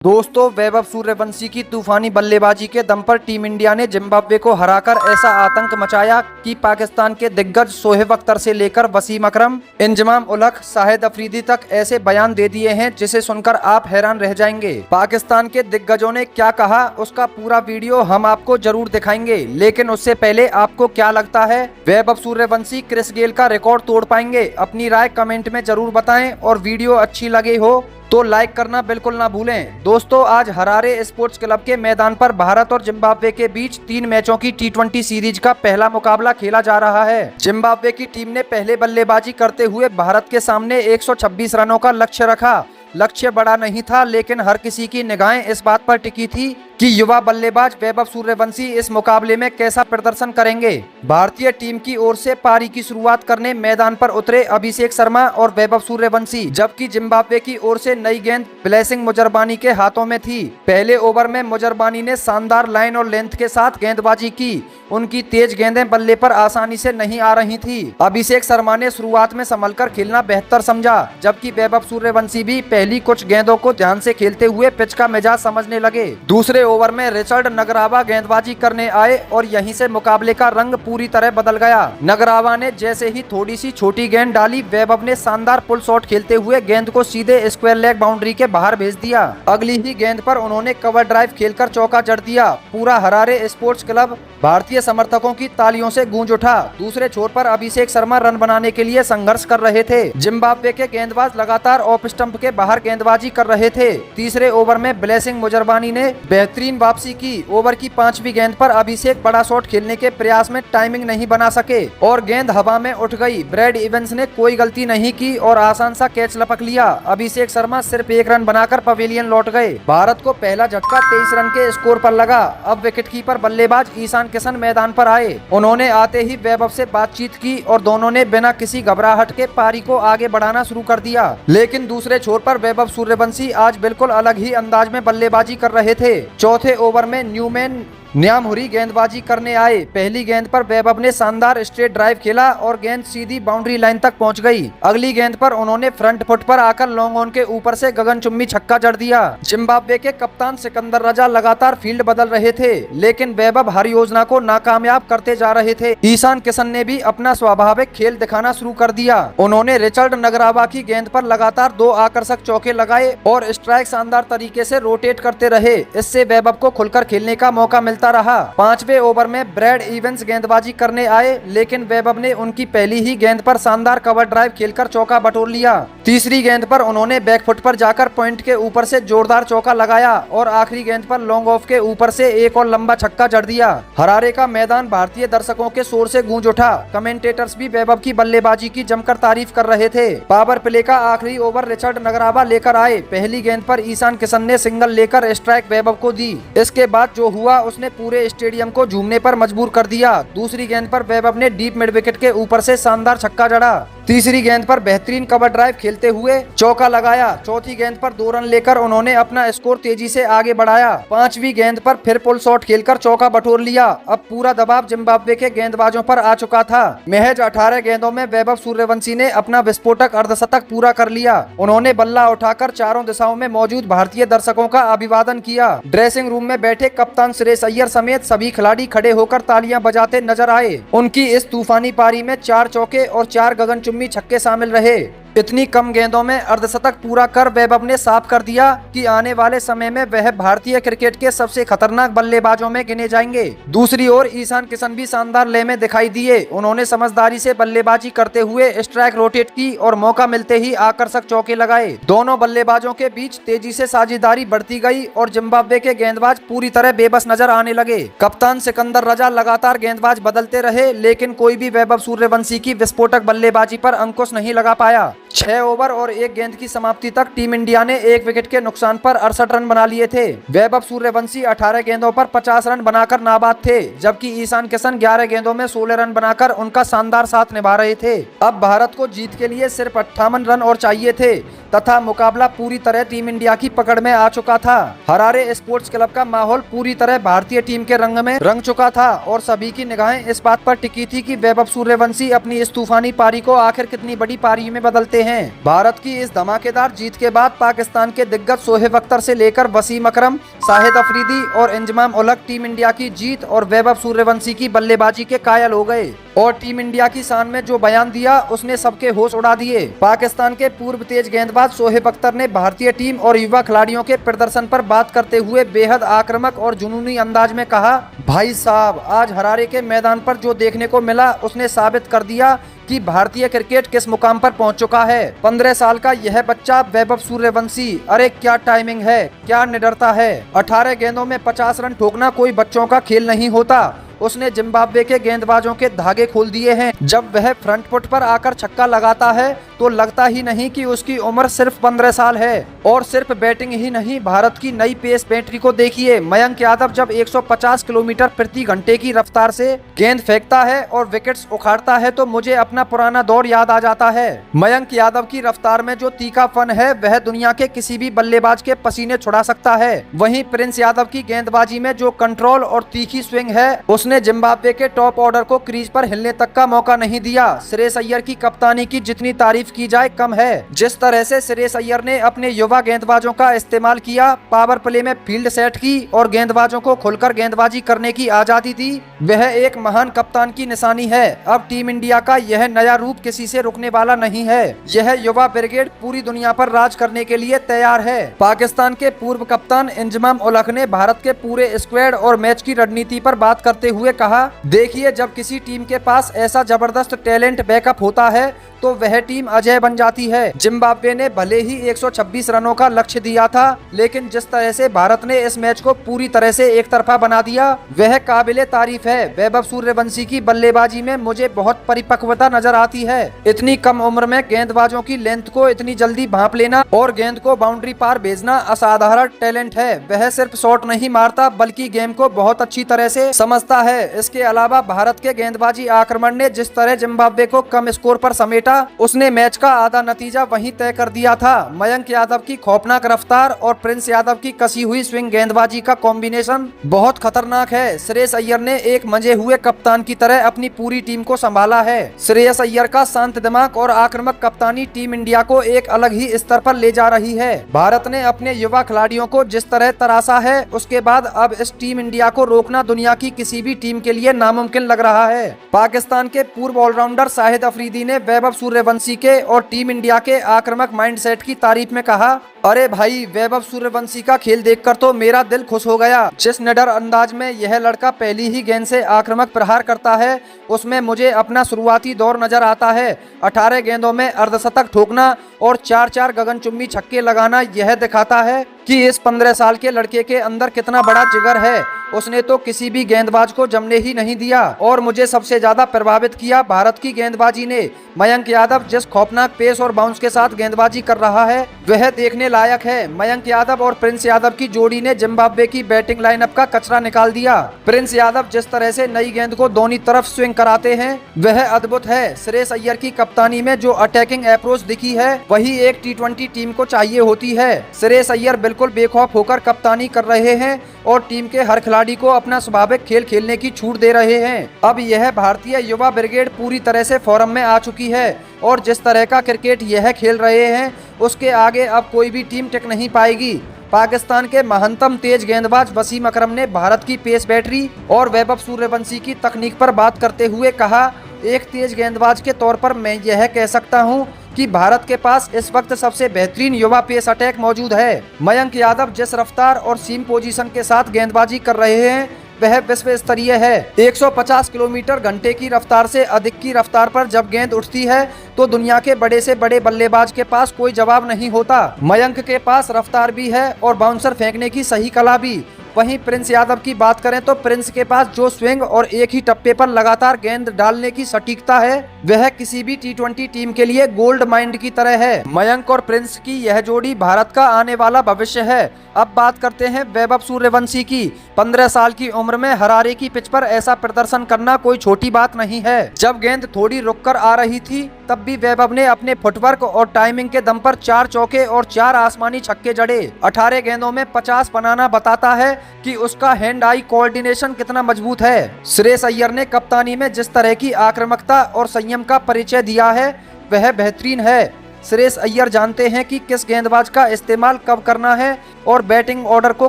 दोस्तों, वैभव सूर्यवंशी की तूफानी बल्लेबाजी के दम पर टीम इंडिया ने जिम्बाब्वे को हराकर ऐसा आतंक मचाया कि पाकिस्तान के दिग्गज शोएब अख्तर से लेकर वसीम अकरम, इंजमाम उलग, शाहिद अफरीदी तक ऐसे बयान दे दिए हैं जिसे सुनकर आप हैरान रह जाएंगे। पाकिस्तान के दिग्गजों ने क्या कहा उसका पूरा वीडियो हम आपको जरूर दिखाएंगे, लेकिन उससे पहले आपको क्या लगता है वैभव सूर्यवंशी क्रिस गेल का रिकॉर्ड तोड़ पाएंगे? अपनी राय कमेंट में जरूर बताएं और वीडियो अच्छी लगे हो तो लाइक करना बिल्कुल ना भूलें। दोस्तों, आज हरारे स्पोर्ट्स क्लब के मैदान पर भारत और जिम्बाब्वे के बीच 3 मैचों की T20 सीरीज का पहला मुकाबला खेला जा रहा है। जिम्बाब्वे की टीम ने पहले बल्लेबाजी करते हुए भारत के सामने 126 रनों का लक्ष्य रखा। लक्ष्य बड़ा नहीं था, लेकिन हर किसी की निगाहें इस बात पर टिकी थी कि युवा बल्लेबाज वैभव सूर्यवंशी इस मुकाबले में कैसा प्रदर्शन करेंगे। भारतीय टीम की ओर से पारी की शुरुआत करने मैदान पर उतरे अभिषेक शर्मा और वैभव सूर्यवंशी, जबकि जिम्बाब्वे की ओर से नई गेंद ब्लेसिंग मुजरबानी के हाथों में थी। पहले ओवर में मुजरबानी ने शानदार लाइन और लेंथ के साथ गेंदबाजी की। उनकी तेज गेंदें बल्ले पर आसानी से नहीं आ रही थी। अभिषेक शर्मा ने शुरुआत में संभलकर खेलना बेहतर समझा, जबकि वैभव सूर्यवंशी भी पहली कुछ गेंदों को ध्यान से खेलते हुए पिच का मिजाज समझने लगे। दूसरे ओवर में रिचर्ड नगरावा गेंदबाजी करने आए और यहीं से मुकाबले का रंग पूरी तरह बदल गया। नगरावा ने जैसे ही थोड़ी सी छोटी गेंद डाली, वैभव ने शानदार पुल शॉट खेलते हुए गेंद को सीधे स्क्वायर लेग बाउंड्री के बाहर भेज दिया। अगली ही गेंद पर उन्होंने कवर ड्राइव खेलकर चौका जड़ दिया। पूरा हरारे स्पोर्ट्स क्लब भारतीय समर्थकों की तालियों से गूंज उठा। दूसरे छोर पर अभिषेक शर्मा रन बनाने के लिए संघर्ष कर रहे थे। जिम्बाब्वे के गेंदबाज लगातार ऑफ स्टंप के बाहर गेंदबाजी कर रहे थे। तीसरे ओवर में ब्लेसिंग मुजरबानी ने बेहतरीन वापसी की। ओवर की 5वीं गेंद पर अभिषेक बड़ा शॉट खेलने के प्रयास में टाइमिंग नहीं बना सके और गेंद हवा में उठ गई। ब्रैड इवेंस ने कोई गलती नहीं की और आसान सा कैच लपक लिया। अभिषेक शर्मा सिर्फ 1 रन बनाकर पवेलियन लौट गए। भारत को पहला झटका 23 रन के स्कोर पर लगा। अब विकेटकीपर बल्लेबाज ईशान किशन मैदान पर आए। उन्होंने आते ही वैभव से बातचीत की और दोनों ने बिना किसी घबराहट के पारी को आगे बढ़ाना शुरू कर दिया। लेकिन दूसरे छोर पर वैभव सूर्यवंशी आज बिल्कुल अलग ही अंदाज में बल्लेबाजी कर रहे थे। चौथे ओवर में न्यूमैन न्यामहुरी गेंदबाजी करने आए। पहली गेंद पर वैभव ने शानदार स्ट्रेट ड्राइव खेला और गेंद सीधी बाउंड्री लाइन तक पहुंच गई। अगली गेंद पर उन्होंने फ्रंट फुट पर आकर लॉन्ग ऑन के ऊपर से गगनचुंबी छक्का जड़ दिया। जिम्बाब्वे के कप्तान सिकंदर रजा लगातार फील्ड बदल रहे थे, लेकिन वैभव हर योजना को नाकामयाब करते जा रहे थे। ईशान किशन ने भी अपना स्वाभाविक खेल दिखाना शुरू कर दिया। उन्होंने रिचर्ड नगरावा की गेंद पर लगातार 2 आकर्षक चौके लगाए और स्ट्राइक शानदार तरीके से रोटेट करते रहे। इससे वैभव को खुलकर खेलने का मौका मिलता रहा। 5वें ओवर में ब्रैड इवेंस गेंदबाजी करने आए, लेकिन वैभव ने उनकी पहली ही गेंद पर शानदार कवर ड्राइव खेलकर चौका बटोर लिया। तीसरी गेंद पर उन्होंने बैकफुट पर जाकर पॉइंट के ऊपर से जोरदार चौका लगाया और आखिरी गेंद पर लॉन्ग ऑफ के ऊपर से एक और लंबा छक्का जड़ दिया। हरारे का मैदान भारतीय दर्शकों के शोर से गूंज उठा। कमेंटेटर्स भी वैभव की बल्लेबाजी की जमकर तारीफ कर रहे थे। पावर प्ले का आखिरी ओवर रिचर्ड नगरावा लेकर आए। पहली गेंद पर ईशान किशन ने सिंगल लेकर स्ट्राइक वैभव को दी। इसके बाद जो हुआ उसने पूरे स्टेडियम को झूमने पर मजबूर कर दिया। दूसरी गेंद पर वैभव ने डीप मिड विकेट के ऊपर से शानदार छक्का जड़ा। तीसरी गेंद पर बेहतरीन कवर ड्राइव खेलते हुए चौका लगाया। चौथी गेंद पर 2 रन लेकर उन्होंने अपना स्कोर तेजी से आगे बढ़ाया। 5वीं गेंद पर फिर पुल शॉट खेलकर चौका बटोर लिया। अब पूरा दबाव जिम्बाब्वे के गेंदबाजों पर आ चुका था। महज 18 गेंदों में वैभव सूर्यवंशी ने अपना विस्फोटक अर्धशतक पूरा कर लिया। उन्होंने बल्ला उठाकर चारों दिशाओं में मौजूद भारतीय दर्शकों का अभिवादन किया। ड्रेसिंग रूम में बैठे कप्तान श्रेयस अय्यर समेत सभी खिलाड़ी खड़े होकर तालियां बजाते नजर आए। उनकी इस तूफानी पारी में 4 चौके और 4 गगनचुंबी छक्के शामिल रहे। इतनी कम गेंदों में अर्धशतक पूरा कर वैभव ने साफ कर दिया कि आने वाले समय में वह भारतीय क्रिकेट के सबसे खतरनाक बल्लेबाजों में गिने जाएंगे। दूसरी ओर ईशान किशन भी शानदार लय में दिखाई दिए। उन्होंने समझदारी से बल्लेबाजी करते हुए स्ट्राइक रोटेट की और मौका मिलते ही आकर्षक चौके लगाए। दोनों बल्लेबाजों के बीच तेजी से साझेदारी बढ़ती गई और जिम्बाब्वे के गेंदबाज पूरी तरह बेबस नजर आने लगे। कप्तान सिकंदर रजा लगातार गेंदबाज बदलते रहे, लेकिन कोई भी वैभव सूर्यवंशी की विस्फोटक बल्लेबाजी पर अंकुश नहीं लगा पाया। 6 ओवर और 1 गेंद की समाप्ति तक टीम इंडिया ने 1 विकेट के नुकसान पर 68 रन बना लिए थे। वैभव सूर्यवंशी 18 गेंदों पर 50 रन बनाकर नाबाद थे, जबकि ईशान किशन 11 गेंदों में 16 रन बनाकर उनका शानदार साथ निभा रहे थे। अब भारत को जीत के लिए सिर्फ 58 रन और चाहिए थे तथा मुकाबला पूरी तरह टीम इंडिया की पकड़ में आ चुका था। हरारे स्पोर्ट्स क्लब का माहौल पूरी तरह भारतीय टीम के रंग में रंग चुका था और सभी की निगाहें इस बात पर टिकी थी कि वैभव सूर्यवंशी अपनी इस तूफानी पारी को आखिर कितनी बड़ी पारी में बदलते करते हैं। भारत की इस धमाकेदार जीत के बाद पाकिस्तान के दिग्गज शोएब अख्तर से लेकर वसीम अकरम, शाहिद अफरीदी और इंजमाम उलग टीम इंडिया की जीत और वैभव सूर्यवंशी की बल्लेबाजी के कायल हो गए और टीम इंडिया की शान में जो बयान दिया उसने सबके होश उड़ा दिए। पाकिस्तान के पूर्व तेज गेंदबाज शोएब अख्तर ने भारतीय टीम और युवा खिलाड़ियों के प्रदर्शन पर बात करते हुए बेहद आक्रामक और जुनूनी अंदाज में कहा, भाई साहब, आज हरारे के मैदान पर जो देखने को मिला उसने साबित कर दिया कि भारतीय क्रिकेट किस मुकाम पर पहुंच चुका है। 15 साल का यह बच्चा वैभव सूर्यवंशी, अरे क्या टाइमिंग है, क्या निडरता है। 18 गेंदों में 50 रन ठोकना कोई बच्चों का खेल नहीं होता। उसने जिम्बाब्वे के गेंदबाजों के धागे खोल दिए हैं। जब वह फ्रंट फुट पर आकर छक्का लगाता है तो लगता ही नहीं कि उसकी उम्र सिर्फ 15 साल है। और सिर्फ बैटिंग ही नहीं, भारत की नई पेस बैटरी को देखिए। मयंक यादव जब 150 किलोमीटर प्रति घंटे की रफ्तार से गेंद फेंकता है और विकेट्स उखाड़ता है तो मुझे अपना पुराना दौर याद आ जाता है। मयंक यादव की रफ्तार में जो तीखापन है वह दुनिया के किसी भी बल्लेबाज के पसीने छुड़ा सकता है। वहीं प्रिंस यादव की गेंदबाजी में जो कंट्रोल और तीखी स्विंग है उसने जिम्बाब्वे के टॉप ऑर्डर को क्रीज पर हिलने तक का मौका नहीं दिया। श्रेयस अय्यर की कप्तानी की जितनी तारीफ की जाए कम है। जिस तरह से श्रेयस अय्यर ने अपने युवा गेंदबाजों का इस्तेमाल किया, पावर प्ले में फील्ड सेट की और गेंदबाजों को खुलकर गेंदबाजी करने की आजादी दी, वह एक महान कप्तान की निशानी है। अब टीम इंडिया का यह नया रूप किसी से रुकने वाला नहीं है। यह युवा ब्रिगेड पूरी दुनिया पर राज करने के लिए तैयार है। पाकिस्तान के पूर्व कप्तान इंजमाम उलग ने भारत के पूरे स्क्वाड और मैच की रणनीति पर बात करते हुए कहा, देखिए, जब किसी टीम के पास ऐसा जबरदस्त टैलेंट बैकअप होता है तो वह टीम अजय बन जाती है। जिम्बाब्वे ने भले ही 126 रनों का लक्ष्य दिया था, लेकिन जिस तरह से भारत ने इस मैच को पूरी तरह से एक तरफा बना दिया वह काबिले तारीफ है। वैभव सूर्यवंशी की बल्लेबाजी में मुझे बहुत परिपक्वता नजर आती है। इतनी कम उम्र में गेंदबाजों की लेंथ को इतनी जल्दी भांप लेना और गेंद को बाउंड्री पार भेजना असाधारण टैलेंट है। वह सिर्फ शॉट नहीं मारता बल्कि गेम को बहुत अच्छी तरह से समझता है। इसके अलावा भारत के गेंदबाजी आक्रमण ने जिस तरह जिम्बाब्वे को कम स्कोर पर समेटा, उसने मैच का आधा नतीजा वहीं तय कर दिया था। मयंक यादव की खौफनाक रफ्तार और प्रिंस यादव की कसी हुई स्विंग गेंदबाजी का कॉम्बिनेशन बहुत खतरनाक है। श्रेयस अय्यर ने एक मंजे हुए कप्तान की तरह अपनी पूरी टीम को संभाला है। श्रेयस अय्यर का शांत दिमाग और आक्रामक कप्तानी टीम इंडिया को एक अलग ही स्तर पर ले जा रही है। भारत ने अपने युवा खिलाड़ियों को जिस तरह तराशा है, उसके बाद अब इस टीम इंडिया को रोकना दुनिया की किसी भी टीम के लिए नामुमकिन लग रहा है। पाकिस्तान के पूर्व ऑलराउंडर शाहिद अफरीदी ने वैभव सूर्यवंशी के और टीम इंडिया के आक्रामक माइंडसेट की तारीफ में कहा, अरे भाई, वैभव सूर्यवंशी का खेल देखकर तो मेरा दिल खुश हो गया। जिस निडर अंदाज में यह लड़का पहली ही गेंद से आक्रामक प्रहार करता है उसमें मुझे अपना शुरुआती दौर नजर आता है। 18 गेंदों में अर्धशतक ठोकना और 4-4 गगनचुंबी छक्के लगाना यह दिखाता है कि इस 15 साल के लड़के के अंदर कितना बड़ा जिगर है। उसने तो किसी भी गेंदबाज को जमने ही नहीं दिया। और मुझे सबसे ज्यादा प्रभावित किया भारत की गेंदबाजी ने। मयंक यादव जिस खौफनाक पेस और बाउंस के साथ गेंदबाजी कर रहा है वह देखने लायक है। मयंक यादव और प्रिंस यादव की जोड़ी ने जिम्बाब्वे की बैटिंग लाइनअप का कचरा निकाल दिया। प्रिंस यादव जिस तरह से नई गेंद को दोनों तरफ स्विंग कराते हैं वह अद्भुत है। श्रेयस अय्यर की कप्तानी में जो अटैकिंग अप्रोच दिखी है वही एक T20 टीम को चाहिए होती है। श्रेयस अय्यर बिल्कुल बेखौफ होकर कप्तानी कर रहे हैं और टीम के हर खिलाड़ी को अपना स्वाभाविक खेल खेलने की छूट दे रहे हैं। अब यह भारतीय युवा ब्रिगेड पूरी तरह से फॉर्म में आ चुकी है और जिस तरह का क्रिकेट यह खेल रहे हैं उसके आगे अब कोई भी टीम टिक नहीं पाएगी। पाकिस्तान के महानतम तेज गेंदबाज वसीम अकरम ने भारत की पेस बैटरी और वैभव सूर्यवंशी की तकनीक पर बात करते हुए कहा, एक तेज गेंदबाज के तौर पर मैं यह कह सकता हूं कि भारत के पास इस वक्त सबसे बेहतरीन युवा पेस अटैक मौजूद है। मयंक यादव जिस रफ्तार और सीम पोजीशन के साथ गेंदबाजी कर रहे हैं वह विश्व स्तरीय है। 150 किलोमीटर घंटे की रफ्तार से अधिक की रफ्तार पर जब गेंद उठती है तो दुनिया के बड़े से बड़े बल्लेबाज के पास कोई जवाब नहीं होता। मयंक के पास रफ्तार भी है और बाउंसर फेंकने की सही कला भी। वहीं प्रिंस यादव की बात करें तो प्रिंस के पास जो स्विंग और एक ही टप्पे पर लगातार गेंद डालने की सटीकता है वह किसी भी T20 टीम के लिए गोल्ड माइंड की तरह है। मयंक और प्रिंस की यह जोड़ी भारत का आने वाला भविष्य है। अब बात करते हैं वैभव सूर्यवंशी की। 15 साल की उम्र में हरारे की पिच पर ऐसा प्रदर्शन करना कोई छोटी बात नहीं है। जब गेंद थोड़ी रुककर आ रही थी तब भी वैभव ने अपने फुटवर्क और टाइमिंग के दम पर 4 चौके और 4 आसमानी छक्के जड़े। 18 गेंदों में 50 बनाना बताता है कि उसका हैंड आई कोऑर्डिनेशन कितना मजबूत है। श्रेयस अय्यर ने कप्तानी में जिस तरह की आक्रामकता और संयम का परिचय दिया है वह बेहतरीन है। श्रेयस अय्यर जानते हैं कि किस गेंदबाज का इस्तेमाल कब करना है और बैटिंग ऑर्डर को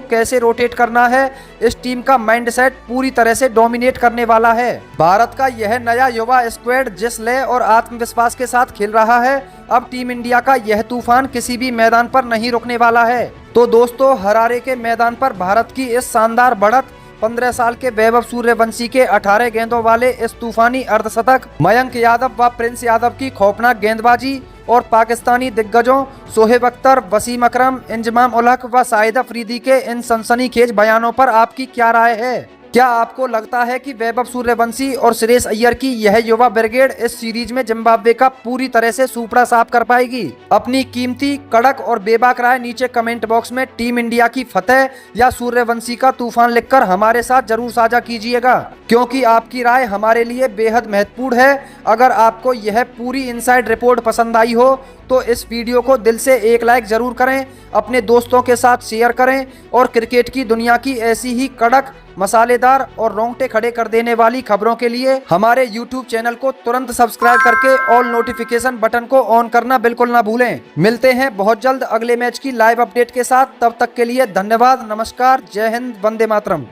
कैसे रोटेट करना है। इस टीम का माइंडसेट पूरी तरह से डोमिनेट करने वाला है। भारत का यह नया युवा स्क्वाड जिस लय और आत्मविश्वास के साथ खेल रहा है, अब टीम इंडिया का यह तूफान किसी भी मैदान पर नहीं रुकने वाला है। तो दोस्तों, हरारे के मैदान पर भारत की इस शानदार बढ़त, 15 साल के वैभव सूर्यवंशी के 18 गेंदों वाले इस तूफानी अर्धशतक, मयंक यादव व प्रिंस यादव की खौफनाक गेंदबाजी और पाकिस्तानी दिग्गजों शोएब अख्तर, वसीम अकरम, इंजमाम उल हक व शाहिद अफरीदी के इन सनसनीखेज बयानों पर आपकी क्या राय है? क्या आपको लगता है कि वैभव सूर्यवंशी और श्रेयस अय्यर की यह युवा ब्रिगेड इस सीरीज में जिम्बाब्वे का पूरी तरह से सूपड़ा साफ कर पाएगी? अपनी कीमती, कड़क और बेबाक राय नीचे कमेंट बॉक्स में टीम इंडिया की फतेह या सूर्यवंशी का तूफान लिखकर हमारे साथ जरूर साझा कीजिएगा, क्योंकि आपकी राय हमारे लिए बेहद महत्वपूर्ण है। अगर आपको यह पूरी इनसाइड रिपोर्ट पसंद आई हो तो इस वीडियो को दिल से एक लाइक जरूर करें, अपने दोस्तों के साथ शेयर करें और क्रिकेट की दुनिया की ऐसी ही कड़क, मसालेदार और रोंगटे खड़े कर देने वाली खबरों के लिए हमारे YouTube चैनल को तुरंत सब्सक्राइब करके ऑल नोटिफिकेशन बटन को ऑन करना बिल्कुल ना भूलें। मिलते हैं बहुत जल्द अगले मैच की लाइव अपडेट के साथ। तब तक के लिए धन्यवाद, नमस्कार, जय हिंद, वंदे मातरम।